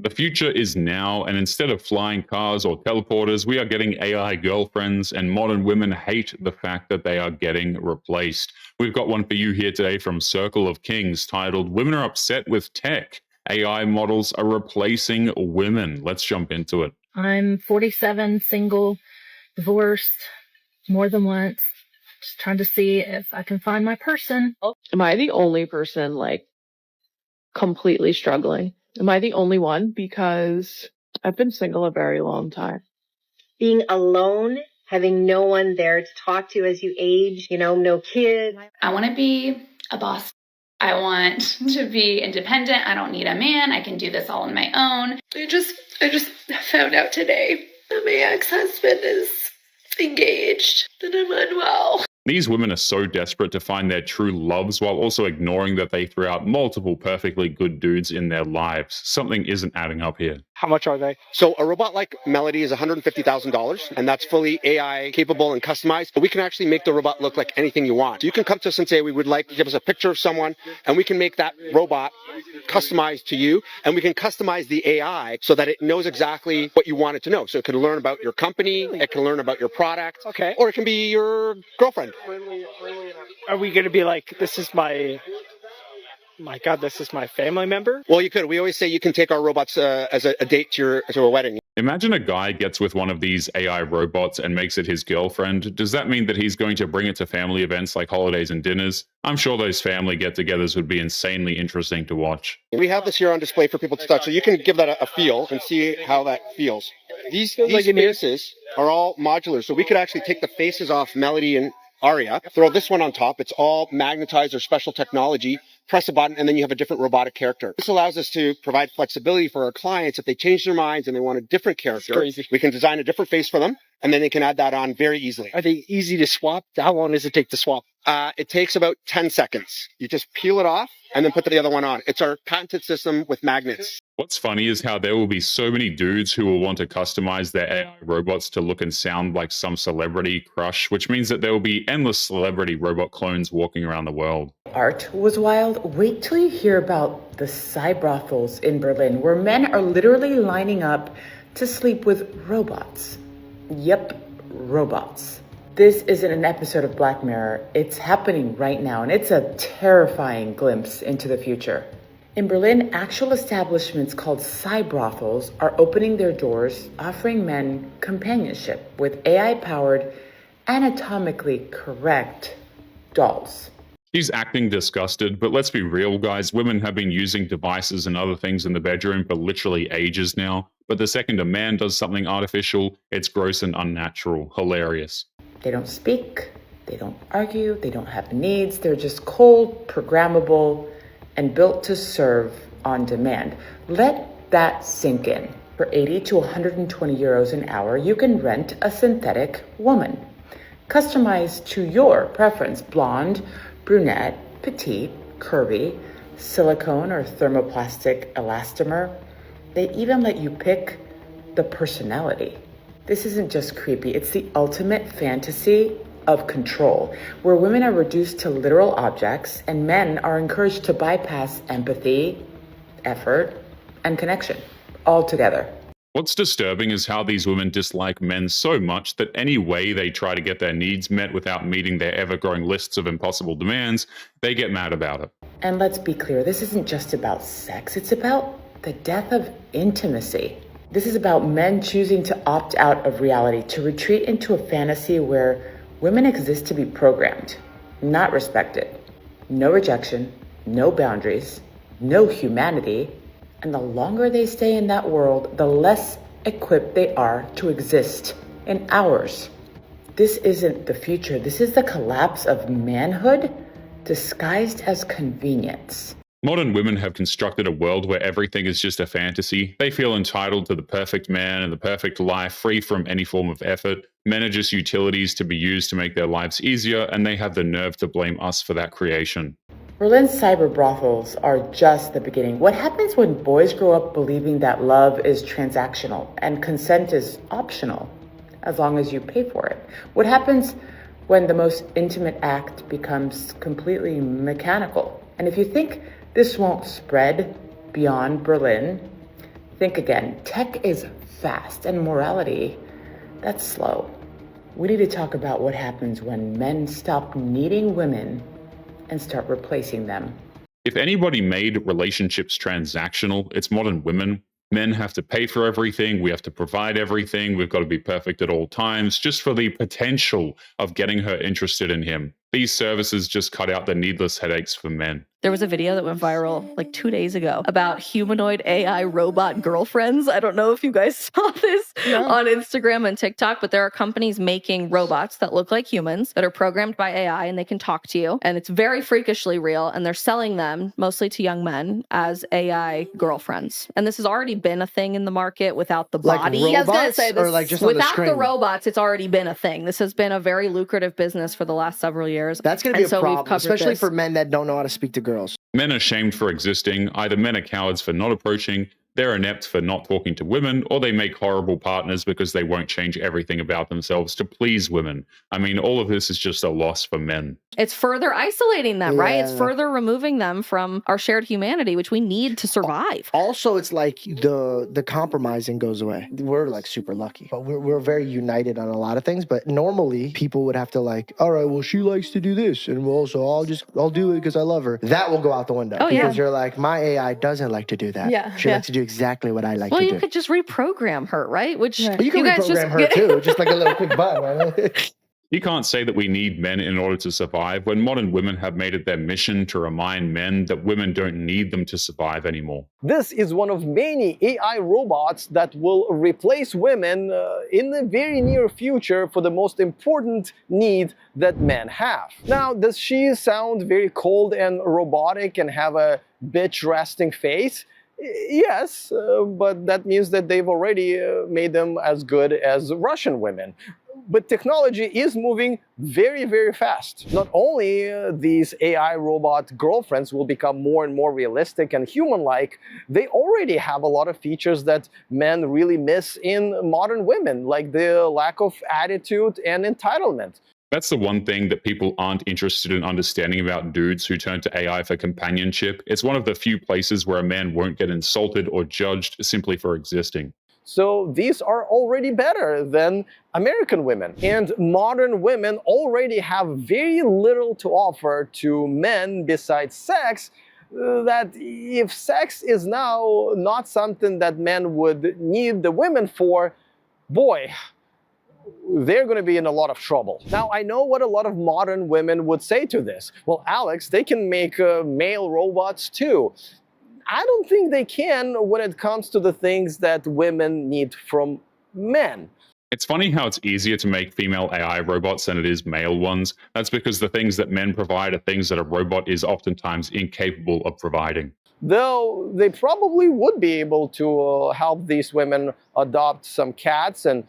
The future is now, and instead of flying cars or teleporters, we are getting AI girlfriends, and modern women hate the fact that they are getting replaced. We've got one for you here today from Circle of Kings titled Women Are Upset with Tech. AI models are replacing women. Let's jump into it. I'm 47, single, divorced more than once. Just trying to see if I can find my person. Am I the only person completely struggling? Am I the only one? Because I've been single a very long time. Being alone, having no one there to talk to as you age, no kids. I want to be a boss. I want to be independent. I don't need a man. I can do this all on my own. I just found out today that my ex-husband is engaged and I'm unwell. These women are so desperate to find their true loves while also ignoring that they threw out multiple perfectly good dudes in their lives. Something isn't adding up here. How much are they? So a robot like Melody is $150,000, and that's fully AI capable and customized. But we can actually make the robot look like anything you want. So you can come to us and say, we would like to give us a picture of someone, and we can make that robot customized to you, and we can customize the AI so that it knows exactly what you want it to know. So it can learn about your company, it can learn about your product, okay, or it can be your girlfriend. Are we going to be like, this is my God, this is my family member? Well, you could. We always say you can take our robots as a date to a wedding. Imagine a guy gets with one of these AI robots and makes it his girlfriend. Does that mean that he's going to bring it to family events like holidays and dinners? I'm sure those family get-togethers would be insanely interesting to watch. We have this here on display for people to touch, so you can give that a feel and see how that feels. These faces are all modular, so we could actually take the faces off Melody and Aria, throw this one on top. It's all magnetized or special technology. Press a button, and then you have a different robotic character. This allows us to provide flexibility for our clients. If they change their minds and they want a different character, we can design a different face for them, and then they can add that on very easily. Are they easy to swap? How long does it take to swap? It takes about 10 seconds. You just peel it off and then put the other one on. It's our patented system with magnets. What's funny is how there will be so many dudes who will want to customize their AI robots to look and sound like some celebrity crush, which means that there will be endless celebrity robot clones walking around the world. Art was wild. Wait till you hear about the brothels in Berlin, where men are literally lining up to sleep with robots. Yep, robots. This isn't an episode of Black Mirror. It's happening right now, and it's a terrifying glimpse into the future. In Berlin, actual establishments called brothels are opening their doors, offering men companionship with AI-powered, anatomically correct dolls. She's acting disgusted, but let's be real, guys. Women have been using devices and other things in the bedroom for literally ages now. But the second a man does something artificial, it's gross and unnatural. Hilarious. They don't speak, they don't argue, they don't have needs. They're just cold, programmable, and built to serve on demand. Let that sink in. For 80 to 120 euros an hour, you can rent a synthetic woman. Customized to your preference: blonde, brunette, petite, curvy, silicone or thermoplastic elastomer. They even let you pick the personality. This isn't just creepy, it's the ultimate fantasy of control, where women are reduced to literal objects and men are encouraged to bypass empathy, effort, and connection altogether. What's disturbing is how these women dislike men so much that any way they try to get their needs met without meeting their ever-growing lists of impossible demands, they get mad about it. And let's be clear, this isn't just about sex, it's about the death of intimacy. This is about men choosing to opt out of reality, to retreat into a fantasy where women exist to be programmed, not respected. No rejection, no boundaries, no humanity. And the longer they stay in that world, the less equipped they are to exist in ours. This isn't the future. This is the collapse of manhood disguised as convenience. Modern women have constructed a world where everything is just a fantasy. They feel entitled to the perfect man and the perfect life, free from any form of effort. Men are just utilities to be used to make their lives easier, and they have the nerve to blame us for that creation. Berlin's cyber brothels are just the beginning. What happens when boys grow up believing that love is transactional and consent is optional, as long as you pay for it? What happens when the most intimate act becomes completely mechanical? And if you think this won't spread beyond Berlin, Think again. Tech is fast and morality, that's slow. We need to talk about what happens when men stop needing women and start replacing them. If anybody made relationships transactional, it's modern women. Men have to pay for everything. We have to provide everything. We've got to be perfect at all times just for the potential of getting her interested in him. These services just cut out the needless headaches for men. There was a video that went viral like 2 days ago about humanoid AI robot girlfriends. I don't know if you guys saw this on Instagram and TikTok, but there are companies making robots that look like humans that are programmed by AI and they can talk to you. And it's very freakishly real. And they're selling them mostly to young men as AI girlfriends. And this has already been a thing in the market without the body. Like robots, or like just on the without screen? the robots, it's already been a thing. This has been a very lucrative business for the last several years. That's going to be And a so we've problem, covered especially this. for men that don't know how to speak to girls. Men are shamed for existing. Either men are cowards for not approaching, they're inept for not talking to women, or they make horrible partners because they won't change everything about themselves to please women. I mean, all of this is just a loss for men. It's further isolating them, right? It's Yeah. further removing them from our shared humanity, which we need to survive. Also, it's like the compromising goes away. We're like super lucky, but we're very united on a lot of things. But normally, people would have to like, all right, well, she likes to do this, and well, so I'll do it because I love her. That will go out the window Oh, yeah. because you're like, my AI doesn't like to do that. Yeah, She yeah. likes to do exactly what I like Well, to you do. could just reprogram her, right? Which But you can guys reprogram just her too, just like a little quick button. Right? You can't say that we need men in order to survive when modern women have made it their mission to remind men that women don't need them to survive anymore. This is one of many AI robots that will replace women in the very near future for the most important need that men have. Now, does she sound very cold and robotic and have a bitch resting face? Yes, but that means that they've already made them as good as Russian women. But technology is moving very, very fast. Not only these AI robot girlfriends will become more and more realistic and human-like, they already have a lot of features that men really miss in modern women, like the lack of attitude and entitlement. That's the one thing that people aren't interested in understanding about dudes who turn to AI for companionship. It's one of the few places where a man won't get insulted or judged simply for existing. So these are already better than American women. And modern women already have very little to offer to men besides sex, that if sex is now not something that men would need the women for, boy, they're going to be in a lot of trouble. Now, I know what a lot of modern women would say to this. Well, Alex, they can make male robots too. I don't think they can when it comes to the things that women need from men. It's funny how it's easier to make female AI robots than it is male ones. That's because the things that men provide are things that a robot is oftentimes incapable of providing. Though they probably would be able to help these women adopt some cats and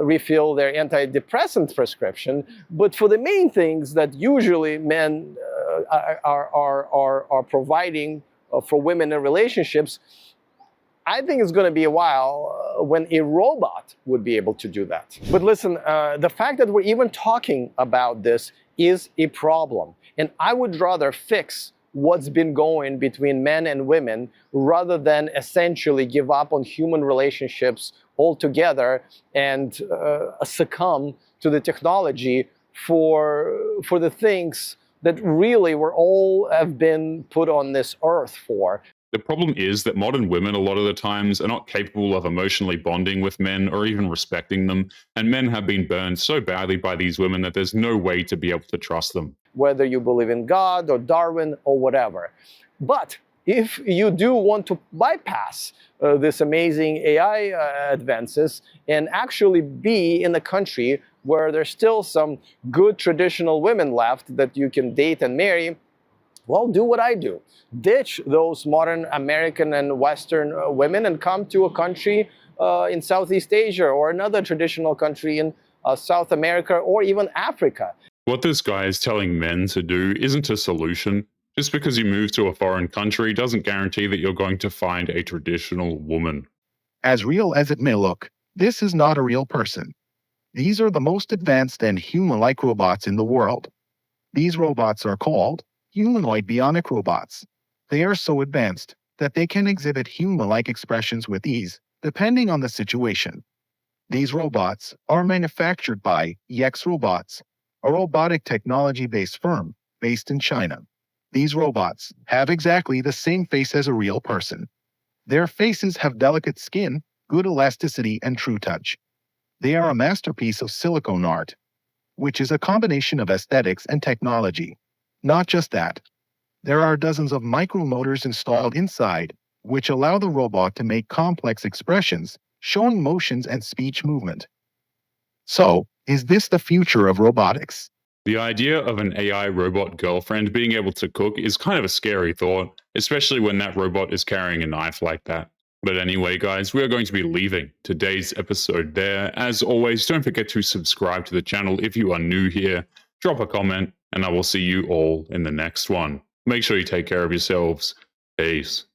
refill their antidepressant prescription. But for the main things that usually men are providing for women in relationships, I think it's going to be a while when a robot would be able to do that. But listen, the fact that we're even talking about this is a problem. And I would rather fix what's been going between men and women rather than essentially give up on human relationships altogether and succumb to the technology for the things that really we're all have been put on this earth for. The problem is that modern women a lot of the times are not capable of emotionally bonding with men or even respecting them, and men have been burned so badly by these women that there's no way to be able to trust them. Whether you believe in God or Darwin or whatever. But if you do want to bypass this amazing AI advances and actually be in a country where there's still some good traditional women left that you can date and marry, well, do what I do. Ditch those modern American and Western women and come to a country in Southeast Asia or another traditional country in South America or even Africa. What this guy is telling men to do isn't a solution. Just because you move to a foreign country doesn't guarantee that you're going to find a traditional woman. As real as it may look, this is not a real person. These are the most advanced and human-like robots in the world. These robots are called humanoid bionic robots. They are so advanced that they can exhibit human-like expressions with ease, depending on the situation. These robots are manufactured by Yex Robots, a robotic technology-based firm based in China. These robots have exactly the same face as a real person. Their faces have delicate skin, good elasticity, and true touch. They are a masterpiece of silicone art, which is a combination of aesthetics and technology. Not just that, there are dozens of micromotors installed inside, which allow the robot to make complex expressions, showing motions and speech movement. So, is this the future of robotics? The idea of an AI robot girlfriend being able to cook is kind of a scary thought, especially when that robot is carrying a knife like that. But anyway, guys, we are going to be leaving today's episode there. As always, don't forget to subscribe to the channel if you are new here. Drop a comment, and I will see you all in the next one. Make sure you take care of yourselves. Peace.